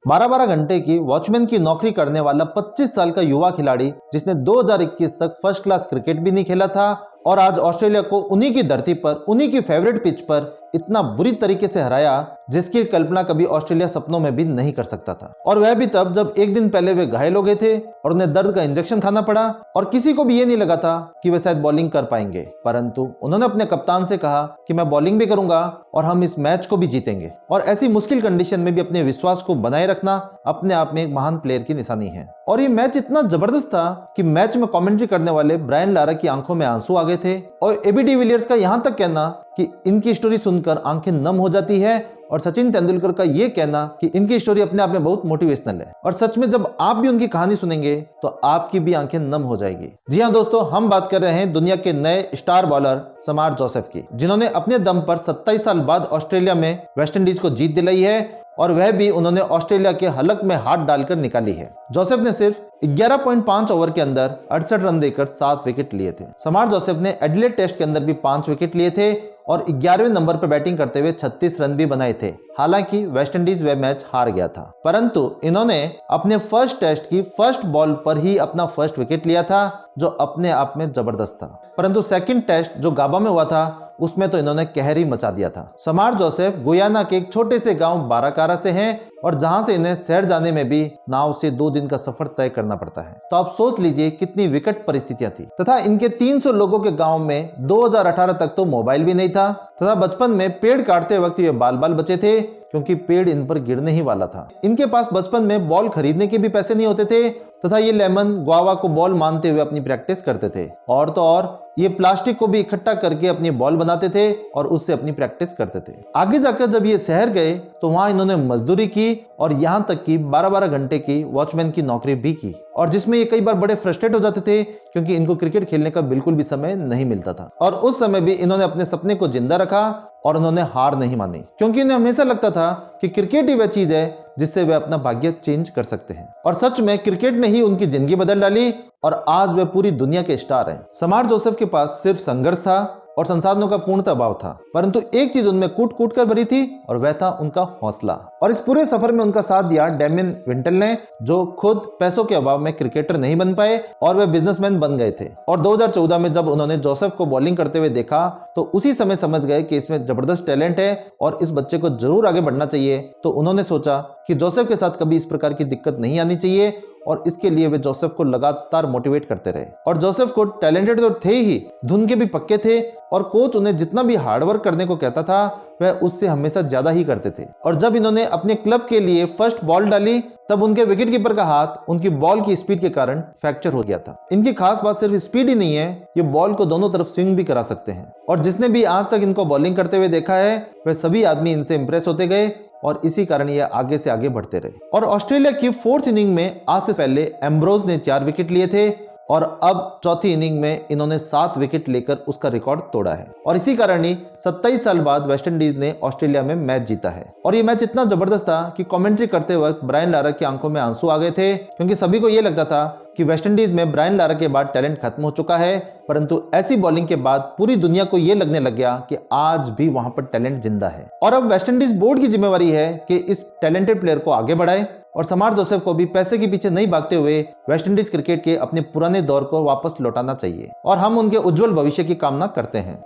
12-12 घंटे की वॉचमैन की नौकरी करने वाला 25 साल का युवा खिलाड़ी जिसने 2021 तक फर्स्ट क्लास क्रिकेट भी नहीं खेला था और आज ऑस्ट्रेलिया को उन्हीं की धरती पर, उन्हीं की फेवरेट पिच पर इतना बुरी तरीके से हराया जिसकी कल्पना कभी ऑस्ट्रेलिया सपनों में भी नहीं कर सकता था। और वह भी तब जब एक दिन पहले वे घायल हो गए थे और उन्हें दर्द का इंजेक्शन खाना पड़ा और किसी को भी ये नहीं लगा था कि वे शायद बॉलिंग कर पाएंगे, परंतु उन्होंने अपने कप्तान से कहा कि मैं बॉलिंग भी करूंगा और हम इस मैच को भी जीतेंगे। और ऐसी मुश्किल कंडीशन में भी अपने विश्वास को बनाए रखना अपने आप में एक महान प्लेयर की निशानी है। और ये मैच इतना जबरदस्त था कि मैच में कमेंट्री करने वाले ब्रायन लारा की आंखों में आंसू आ गए थे और एबी डिविलियर्स का यहां तक कहना कि इनकी स्टोरी सुनकर आंखें नम हो जाती है और सचिन तेंदुलकर का ये कहना कि इनकी स्टोरी अपने आप में बहुत मोटिवेशनल है। और सच में जब आप भी उनकी कहानी सुनेंगे तो आपकी भी आंखें नम हो जाएगी। जी हाँ दोस्तों, हम बात कर रहे हैं दुनिया के नए स्टार बॉलर समार जोसेफ की, जिन्होंने अपने दम पर 27 साल बाद ऑस्ट्रेलिया में वेस्टइंडीज को जीत दिलाई है और वह भी उन्होंने ऑस्ट्रेलिया के हलक में हाथ डालकर निकाली है। जोसेफ ने सिर्फ 11.5 ओवर के अंदर 68 रन देकर 7 विकेट लिए थे। समार जोसेफ ने एडिलेड टेस्ट के अंदर भी 5 विकेट लिए थे और 11वें नंबर पर बैटिंग करते हुए 36 रन भी बनाए थे। हालांकि वेस्टइंडीज वह मैच हार गया था, परंतु इन्होंने अपने फर्स्ट टेस्ट की फर्स्ट बॉल पर ही अपना फर्स्ट विकेट लिया था, जो अपने आप में जबरदस्त था। परंतु सेकंड टेस्ट जो गाबा में हुआ था उसमें तो इन्होंने कहर ही मचा दिया था। समार जोसेफ गुयाना के एक छोटे से गांव बाराकारा से हैं और जहां से इन्हें शहर जाने में भी नाव से 2 दिन का सफर तय करना पड़ता है। तो आप सोच लीजिए कितनी विकट परिस्थितियां थी। तथा इनके 300 लोगों के गांव में 2018 तक तो मोबाइल भी नहीं था तथा बचपन में पेड़ काटते वक्त ये बाल बाल बचे थे क्योंकि पेड़ इन पर गिरने ही वाला था। इनके पास बचपन में बॉल खरीदने के भी पैसे नहीं होते थे तथा ये लेमन गुआवा को बॉल मानते हुए अपनी प्रैक्टिस करते थे। और तो और ये प्लास्टिक को भी इकट्ठा करके अपनी बॉल बनाते थे और उससे अपनी प्रैक्टिस करते थे। आगे जाकर जब ये शहर गए तो वहां इन्होंने मजदूरी की और यहां तक कि 12-12 घंटे की वॉचमैन की नौकरी भी की और जिसमें ये कई बार बड़े फ्रस्ट्रेट हो जाते थे क्योंकि इनको क्रिकेट खेलने का बिल्कुल भी समय नहीं मिलता था। और उस समय भी इन्होंने अपने सपने को जिंदा रखा और उन्होंने हार नहीं मानी क्योंकि इन्हें हमेशा लगता था कि क्रिकेट ही वह चीज है जिससे वे अपना भाग्य चेंज कर सकते हैं। और सच में क्रिकेट ने ही उनकी जिंदगी बदल डाली और आज वे पूरी दुनिया के स्टार हैं। समार जोसेफ के पास सिर्फ संघर्ष था और संसाधनों का पूर्णतः अभाव था, परंतु एक चीज उनमें कूट कूट कर भरी थी और वह था उनका हौसला। और इस पूरे सफर में उनका साथ दिया डेमियन विंटल ने, जो खुद पैसों के अभाव में क्रिकेटर नहीं बन पाए और वे बिजनेसमैन बन गए थे। और 2014 में जब उन्होंने जोसेफ को बॉलिंग करते हुए देखा तो उसी समय समझ गए कि इसमें जबरदस्त टैलेंट है और इस बच्चे को जरूर आगे बढ़ना चाहिए। तो उन्होंने सोचा कि जोसेफ के साथ कभी इस प्रकार की दिक्कत नहीं आनी चाहिए और इसके लिए वे जोसेफ को लगातार मोटिवेट करते रहे। और जोसेफ को टैलेंटेड तो थे ही, धुन के भी पक्के थे और कोच उन्हें जितना भी हार्डवर्क करने को कहता था वह उससे हमेशा ज्यादा ही करते थे। और जब इन्होंने अपने क्लब के लिए फर्स्ट बॉल डाली तब उनके विकेट कीपर का हाथ उनकी बॉल की स्पीड के कारण फ्रैक्चर हो गया था। इनकी खास बात सिर्फ स्पीड ही नहीं है, ये बॉल को दोनों तरफ स्विंग भी करा सकते हैं। और जिसने भी आज तक इनको बॉलिंग करते हुए देखा है वह सभी आदमी इनसे इंप्रेस होते गए और इसी कारण ये आगे से आगे बढ़ते रहे। और ऑस्ट्रेलिया की 4th इनिंग में आज से पहले एम्ब्रोज ने 4 विकेट लिए थे और अब 4थी इनिंग में इन्होंने 7 विकेट लेकर उसका रिकॉर्ड तोड़ा है। और इसी कारण ही 27 साल बाद वेस्टइंडीज ने ऑस्ट्रेलिया में मैच जीता है। और ये मैच इतना जबरदस्त था कि कमेंट्री करते वक्त ब्रायन लारा की आंखों में आंसू आ गए थे क्योंकि सभी को यह लगता था कि वेस्टइंडीज में ब्रायन लारा के बाद टैलेंट खत्म हो चुका है, परंतु ऐसी बॉलिंग के बाद पूरी दुनिया को यह लगने लग गया कि आज भी वहां पर टैलेंट जिंदा है। और अब वेस्टइंडीज बोर्ड की जिम्मेवारी है कि इस टैलेंटेड प्लेयर को आगे बढ़ाए और समार जोसेफ को भी पैसे के पीछे नहीं भागते हुए वेस्टइंडीज क्रिकेट के अपने पुराने दौर को वापस लौटाना चाहिए और हम उनके उज्जवल भविष्य की कामना करते हैं।